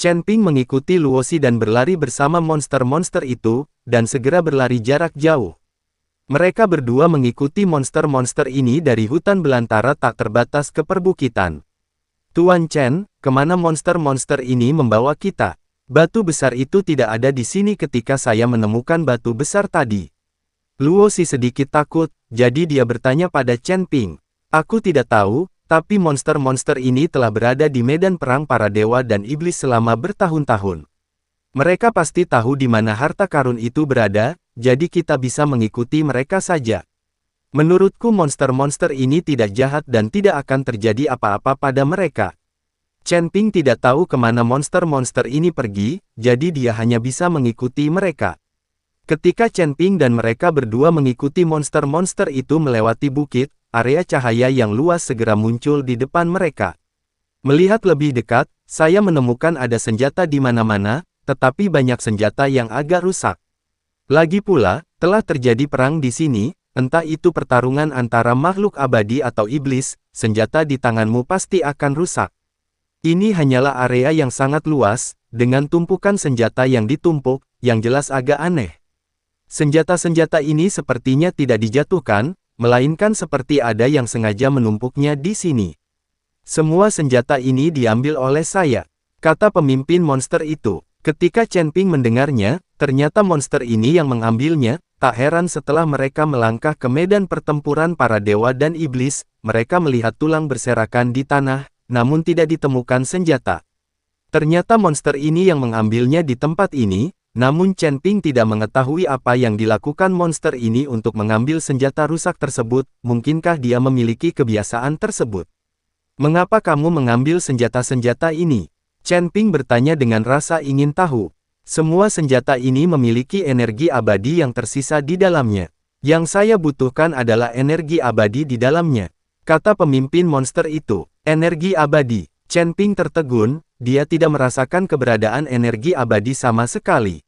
Chen Ping mengikuti Luosi dan berlari bersama monster-monster itu, dan segera berlari jarak jauh. Mereka berdua mengikuti monster-monster ini dari hutan belantara tak terbatas ke perbukitan. Tuan Chen, kemana monster-monster ini membawa kita? Batu besar itu tidak ada di sini ketika saya menemukan batu besar tadi. Luosi sedikit takut, jadi dia bertanya pada Chen Ping. Aku tidak tahu, tapi monster-monster ini telah berada di medan perang para dewa dan iblis selama bertahun-tahun. Mereka pasti tahu di mana harta karun itu berada, jadi kita bisa mengikuti mereka saja. Menurutku monster-monster ini tidak jahat dan tidak akan terjadi apa-apa pada mereka. Chen Ping tidak tahu kemana monster-monster ini pergi, jadi dia hanya bisa mengikuti mereka. Ketika Chen Ping dan mereka berdua mengikuti monster-monster itu melewati bukit, area cahaya yang luas segera muncul di depan mereka. Melihat lebih dekat, saya menemukan ada senjata di mana-mana, tetapi banyak senjata yang agak rusak. Lagi pula, telah terjadi perang di sini, entah itu pertarungan antara makhluk abadi atau iblis, senjata di tanganmu pasti akan rusak. Ini hanyalah area yang sangat luas, dengan tumpukan senjata yang ditumpuk, yang jelas agak aneh. Senjata-senjata ini sepertinya tidak dijatuhkan, melainkan seperti ada yang sengaja menumpuknya di sini. Semua senjata ini diambil oleh saya, kata pemimpin monster itu. Ketika Chen Ping mendengarnya, ternyata monster ini yang mengambilnya. Tak heran setelah mereka melangkah ke medan pertempuran para dewa dan iblis, mereka melihat tulang berserakan di tanah, namun tidak ditemukan senjata. Ternyata monster ini yang mengambilnya di tempat ini. Namun Chen Ping tidak mengetahui apa yang dilakukan monster ini untuk mengambil senjata rusak tersebut, mungkinkah dia memiliki kebiasaan tersebut? Mengapa kamu mengambil senjata-senjata ini? Chen Ping bertanya dengan rasa ingin tahu. Semua senjata ini memiliki energi abadi yang tersisa di dalamnya. Yang saya butuhkan adalah energi abadi di dalamnya, kata pemimpin monster itu. Energi abadi. Chen Ping tertegun, dia tidak merasakan keberadaan energi abadi sama sekali.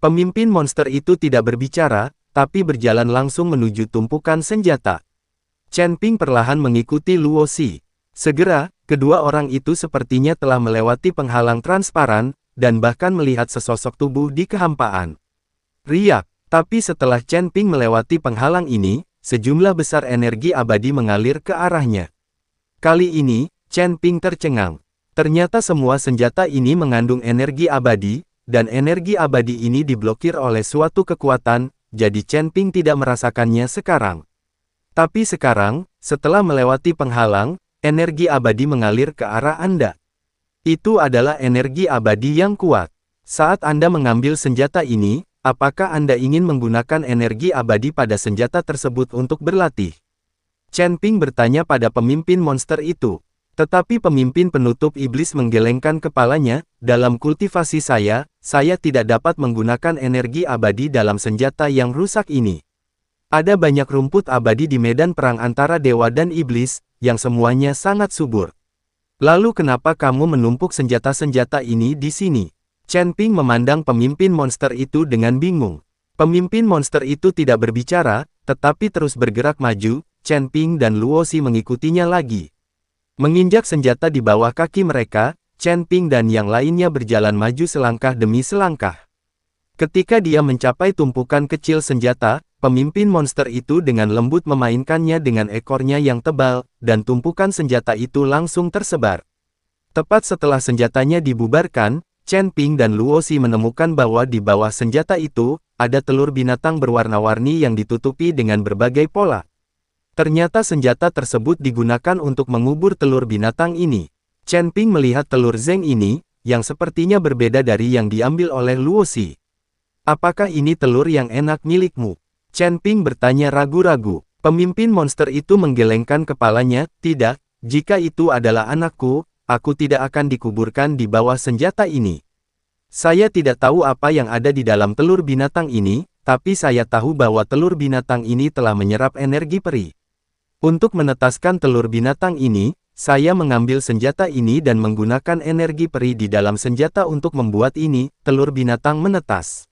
Pemimpin monster itu tidak berbicara, tapi berjalan langsung menuju tumpukan senjata. Chen Ping perlahan mengikuti Luosi. Segera, kedua orang itu sepertinya telah melewati penghalang transparan, dan bahkan melihat sesosok tubuh di kehampaan. Riak, tapi setelah Chen Ping melewati penghalang ini, sejumlah besar energi abadi mengalir ke arahnya. Kali ini, Chen Ping tercengang. Ternyata semua senjata ini mengandung energi abadi, dan energi abadi ini diblokir oleh suatu kekuatan, jadi Chen Ping tidak merasakannya sekarang. Tapi sekarang, setelah melewati penghalang, energi abadi mengalir ke arah Anda. Itu adalah energi abadi yang kuat. Saat Anda mengambil senjata ini, apakah Anda ingin menggunakan energi abadi pada senjata tersebut untuk berlatih? Chen Ping bertanya pada pemimpin monster itu. Tetapi pemimpin penutup iblis menggelengkan kepalanya, dalam kultivasi saya tidak dapat menggunakan energi abadi dalam senjata yang rusak ini. Ada banyak rumput abadi di medan perang antara dewa dan iblis, yang semuanya sangat subur. Lalu kenapa kamu menumpuk senjata-senjata ini di sini? Chen Ping memandang pemimpin monster itu dengan bingung. Pemimpin monster itu tidak berbicara, tetapi terus bergerak maju. Chen Ping dan Luosi mengikutinya lagi. Menginjak senjata di bawah kaki mereka, Chen Ping dan yang lainnya berjalan maju selangkah demi selangkah. Ketika dia mencapai tumpukan kecil senjata, pemimpin monster itu dengan lembut memainkannya dengan ekornya yang tebal, dan tumpukan senjata itu langsung tersebar. Tepat setelah senjatanya dibubarkan, Chen Ping dan Luosi menemukan bahwa di bawah senjata itu, ada telur binatang berwarna-warni yang ditutupi dengan berbagai pola. Ternyata senjata tersebut digunakan untuk mengubur telur binatang ini. Chen Ping melihat telur Zeng ini, yang sepertinya berbeda dari yang diambil oleh Luosi. Apakah ini telur yang enak milikmu? Chen Ping bertanya ragu-ragu. Pemimpin monster itu menggelengkan kepalanya, tidak, jika itu adalah anakku, aku tidak akan dikuburkan di bawah senjata ini. Saya tidak tahu apa yang ada di dalam telur binatang ini, tapi saya tahu bahwa telur binatang ini telah menyerap energi peri. Untuk menetaskan telur binatang ini, saya mengambil senjata ini dan menggunakan energi peri di dalam senjata untuk membuat ini, telur binatang menetas.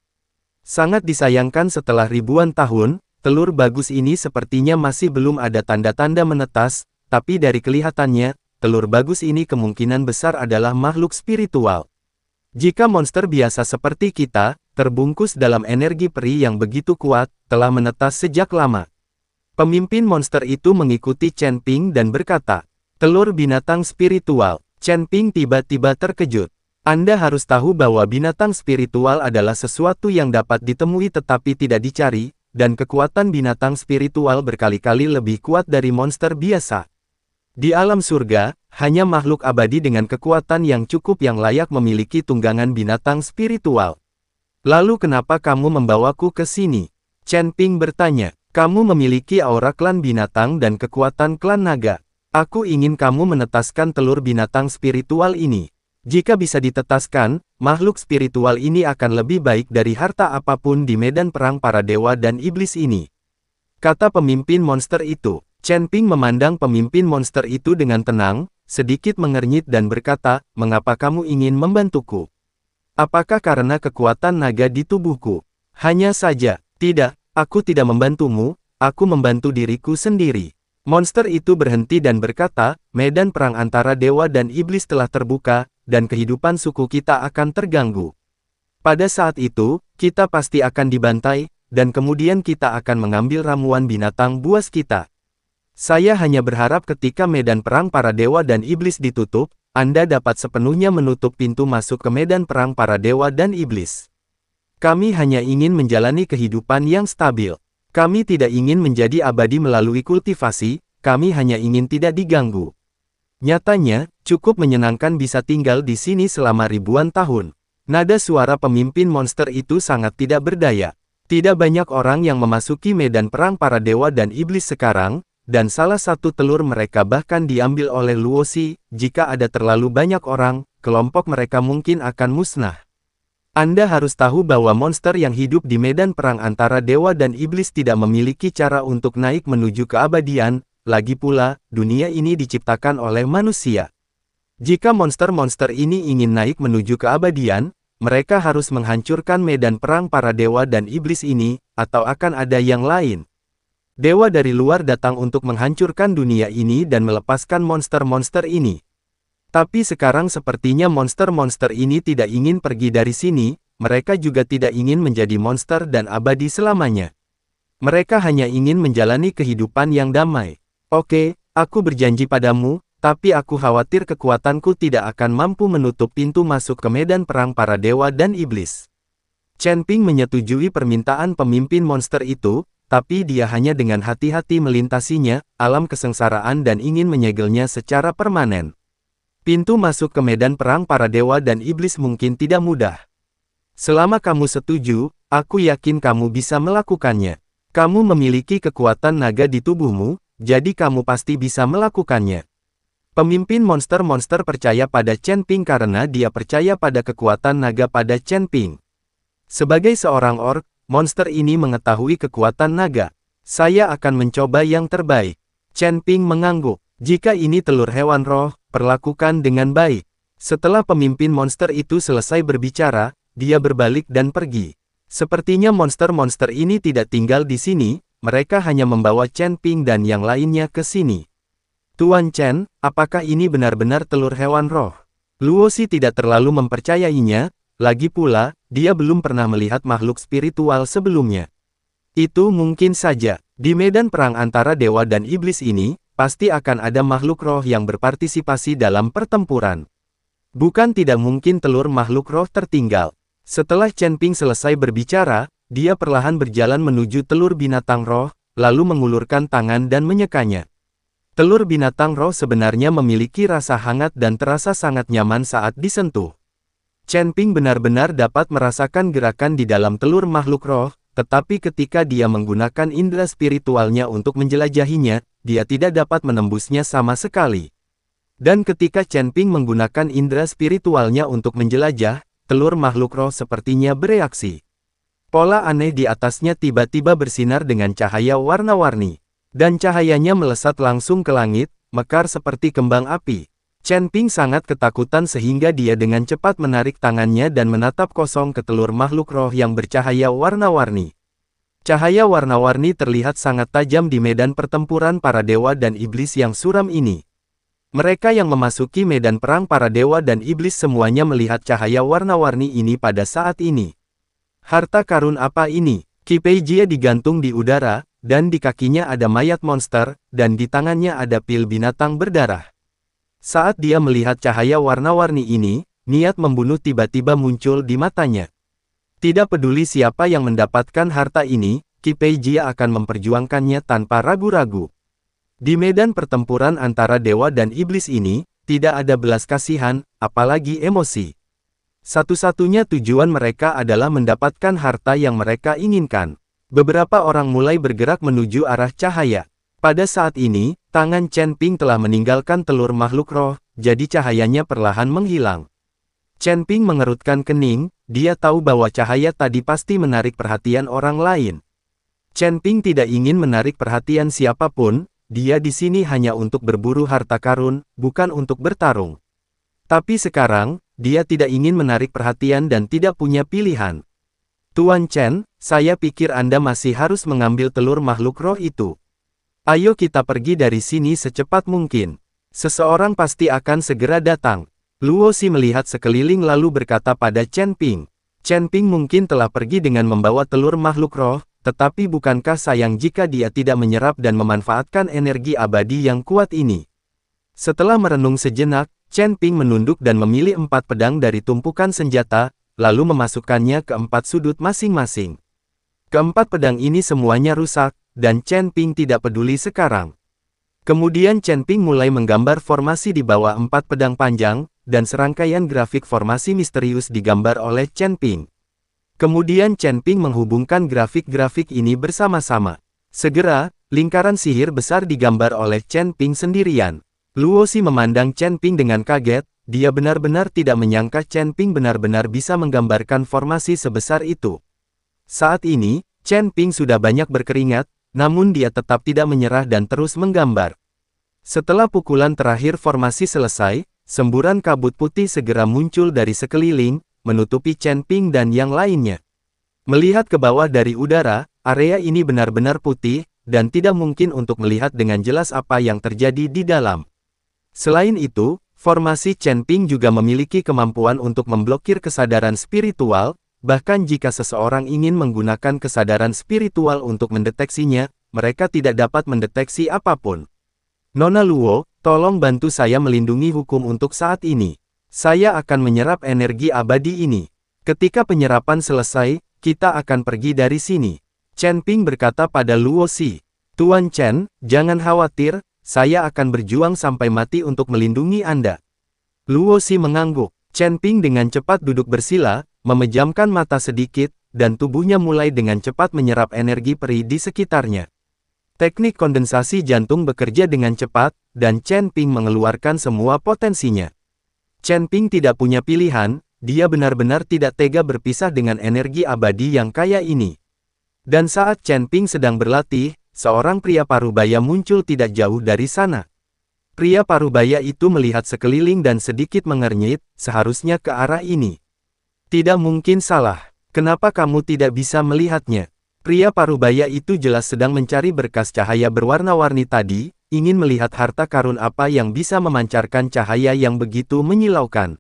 Sangat disayangkan setelah ribuan tahun, telur bagus ini sepertinya masih belum ada tanda-tanda menetas, tapi dari kelihatannya, telur bagus ini kemungkinan besar adalah makhluk spiritual. Jika monster biasa seperti kita, terbungkus dalam energi peri yang begitu kuat, telah menetas sejak lama. Pemimpin monster itu mengikuti Chen Ping dan berkata, "Telur binatang spiritual." Chen Ping tiba-tiba terkejut. Anda harus tahu bahwa binatang spiritual adalah sesuatu yang dapat ditemui tetapi tidak dicari, dan kekuatan binatang spiritual berkali-kali lebih kuat dari monster biasa. Di alam surga, hanya makhluk abadi dengan kekuatan yang cukup yang layak memiliki tunggangan binatang spiritual. Lalu kenapa kamu membawaku ke sini? Chen Ping bertanya. Kamu memiliki aura klan binatang dan kekuatan klan naga. Aku ingin kamu menetaskan telur binatang spiritual ini. Jika bisa ditetaskan, makhluk spiritual ini akan lebih baik dari harta apapun di medan perang para dewa dan iblis ini. Kata pemimpin monster itu. Chen Ping memandang pemimpin monster itu dengan tenang, sedikit mengernyit dan berkata, "Mengapa kamu ingin membantuku? Apakah karena kekuatan naga di tubuhku?" "Hanya saja, tidak, aku tidak membantumu, aku membantu diriku sendiri." Monster itu berhenti dan berkata, "Medan perang antara dewa dan iblis telah terbuka, dan kehidupan suku kita akan terganggu. Pada saat itu, kita pasti akan dibantai, dan kemudian kita akan mengambil ramuan binatang buas kita. Saya hanya berharap ketika medan perang para dewa dan iblis ditutup, Anda dapat sepenuhnya menutup pintu masuk ke medan perang para dewa dan iblis. Kami hanya ingin menjalani kehidupan yang stabil. Kami tidak ingin menjadi abadi melalui kultivasi, kami hanya ingin tidak diganggu. Nyatanya, cukup menyenangkan bisa tinggal di sini selama ribuan tahun." Nada suara pemimpin monster itu sangat tidak berdaya. Tidak banyak orang yang memasuki medan perang para dewa dan iblis sekarang, dan salah satu telur mereka bahkan diambil oleh Luosi. Jika ada terlalu banyak orang, kelompok mereka mungkin akan musnah. Anda harus tahu bahwa monster yang hidup di medan perang antara dewa dan iblis tidak memiliki cara untuk naik menuju keabadian, lagi pula, dunia ini diciptakan oleh manusia. Jika monster-monster ini ingin naik menuju keabadian, mereka harus menghancurkan medan perang para dewa dan iblis ini, atau akan ada yang lain. Dewa dari luar datang untuk menghancurkan dunia ini dan melepaskan monster-monster ini. Tapi sekarang sepertinya monster-monster ini tidak ingin pergi dari sini, mereka juga tidak ingin menjadi monster dan abadi selamanya. Mereka hanya ingin menjalani kehidupan yang damai. Oke, aku berjanji padamu, tapi aku khawatir kekuatanku tidak akan mampu menutup pintu masuk ke medan perang para dewa dan iblis. Chen Ping menyetujui permintaan pemimpin monster itu, tapi dia hanya dengan hati-hati melintasinya, alam kesengsaraan dan ingin menyegelnya secara permanen. Pintu masuk ke medan perang para dewa dan iblis mungkin tidak mudah. Selama kamu setuju, aku yakin kamu bisa melakukannya. Kamu memiliki kekuatan naga di tubuhmu, jadi kamu pasti bisa melakukannya. Pemimpin monster-monster percaya pada Chen Ping karena dia percaya pada kekuatan naga pada Chen Ping. Sebagai seorang orc, monster ini mengetahui kekuatan naga. Saya akan mencoba yang terbaik. Chen Ping mengangguk. Jika ini telur hewan roh, perlakukan dengan baik. Setelah pemimpin monster itu selesai berbicara, dia berbalik dan pergi. Sepertinya monster-monster ini tidak tinggal di sini, mereka hanya membawa Chen Ping dan yang lainnya ke sini. Tuan Chen, apakah ini benar-benar telur hewan roh? Luosi tidak terlalu mempercayainya, lagi pula, dia belum pernah melihat makhluk spiritual sebelumnya. Itu mungkin saja, di medan perang antara dewa dan iblis ini, pasti akan ada makhluk roh yang berpartisipasi dalam pertempuran. Bukan tidak mungkin telur makhluk roh tertinggal. Setelah Chen Ping selesai berbicara, dia perlahan berjalan menuju telur binatang roh, lalu mengulurkan tangan dan menyekanya. Telur binatang roh sebenarnya memiliki rasa hangat dan terasa sangat nyaman saat disentuh. Chen Ping benar-benar dapat merasakan gerakan di dalam telur makhluk roh, tetapi ketika dia menggunakan indera spiritualnya untuk menjelajahinya, dia tidak dapat menembusnya sama sekali. Dan ketika Chen Ping menggunakan indera spiritualnya untuk menjelajah, telur makhluk roh sepertinya bereaksi. Pola aneh di atasnya tiba-tiba bersinar dengan cahaya warna-warni. Dan cahayanya melesat langsung ke langit, mekar seperti kembang api. Chen Ping sangat ketakutan sehingga dia dengan cepat menarik tangannya dan menatap kosong ke telur makhluk roh yang bercahaya warna-warni. Cahaya warna-warni terlihat sangat tajam di medan pertempuran para dewa dan iblis yang suram ini. Mereka yang memasuki medan perang para dewa dan iblis semuanya melihat cahaya warna-warni ini pada saat ini. Harta karun apa ini? Qi Pei Jie digantung di udara, dan di kakinya ada mayat monster, dan di tangannya ada pil binatang berdarah. Saat dia melihat cahaya warna-warni ini, niat membunuh tiba-tiba muncul di matanya. Tidak peduli siapa yang mendapatkan harta ini, Qi Pei Jie akan memperjuangkannya tanpa ragu-ragu. Di medan pertempuran antara dewa dan iblis ini, tidak ada belas kasihan, apalagi emosi. Satu-satunya tujuan mereka adalah mendapatkan harta yang mereka inginkan. Beberapa orang mulai bergerak menuju arah cahaya. Pada saat ini, tangan Chen Ping telah meninggalkan telur makhluk roh, jadi cahayanya perlahan menghilang. Chen Ping mengerutkan kening, dia tahu bahwa cahaya tadi pasti menarik perhatian orang lain. Chen Ping tidak ingin menarik perhatian siapapun. Dia di sini hanya untuk berburu harta karun, bukan untuk bertarung. Tapi sekarang, dia tidak ingin menarik perhatian dan tidak punya pilihan. Tuan Chen, saya pikir Anda masih harus mengambil telur makhluk roh itu. Ayo kita pergi dari sini secepat mungkin. Seseorang pasti akan segera datang. Luo Xi melihat sekeliling lalu berkata pada Chen Ping. Chen Ping mungkin telah pergi dengan membawa telur makhluk roh. Tetapi bukankah sayang jika dia tidak menyerap dan memanfaatkan energi abadi yang kuat ini? Setelah merenung sejenak, Chen Ping menunduk dan memilih 4 pedang dari tumpukan senjata, lalu memasukkannya ke 4 sudut masing-masing. Keempat pedang ini semuanya rusak, dan Chen Ping tidak peduli sekarang. Kemudian Chen Ping mulai menggambar formasi di bawah 4 pedang panjang, dan serangkaian grafik formasi misterius digambar oleh Chen Ping. Kemudian Chen Ping menghubungkan grafik-grafik ini bersama-sama. Segera, lingkaran sihir besar digambar oleh Chen Ping sendirian. Luo Xi memandang Chen Ping dengan kaget, dia benar-benar tidak menyangka Chen Ping benar-benar bisa menggambarkan formasi sebesar itu. Saat ini, Chen Ping sudah banyak berkeringat, namun dia tetap tidak menyerah dan terus menggambar. Setelah pukulan terakhir formasi selesai, semburan kabut putih segera muncul dari sekeliling, menutupi Chen Ping dan yang lainnya. Melihat ke bawah dari udara, area ini benar-benar putih, dan tidak mungkin untuk melihat dengan jelas apa yang terjadi di dalam. Selain itu, formasi Chen Ping juga memiliki kemampuan untuk memblokir kesadaran spiritual, bahkan jika seseorang ingin menggunakan kesadaran spiritual untuk mendeteksinya, mereka tidak dapat mendeteksi apapun. Nona Luo, tolong bantu saya melindungi hukum untuk saat ini. Saya akan menyerap energi abadi ini. Ketika penyerapan selesai, kita akan pergi dari sini. Chen Ping berkata pada Luo Xi. Tuan Chen, jangan khawatir, saya akan berjuang sampai mati untuk melindungi Anda. Luo Xi mengangguk. Chen Ping dengan cepat duduk bersila, memejamkan mata sedikit, dan tubuhnya mulai dengan cepat menyerap energi peri di sekitarnya. Teknik kondensasi jantung bekerja dengan cepat, dan Chen Ping mengeluarkan semua potensinya. Chen Ping tidak punya pilihan, dia benar-benar tidak tega berpisah dengan energi abadi yang kaya ini. Dan saat Chen Ping sedang berlatih, seorang pria parubaya muncul tidak jauh dari sana. Pria parubaya itu melihat sekeliling dan sedikit mengernyit, seharusnya ke arah ini. Tidak mungkin salah, kenapa kamu tidak bisa melihatnya? Pria parubaya itu jelas sedang mencari berkas cahaya berwarna-warni tadi, ingin melihat harta karun apa yang bisa memancarkan cahaya yang begitu menyilaukan.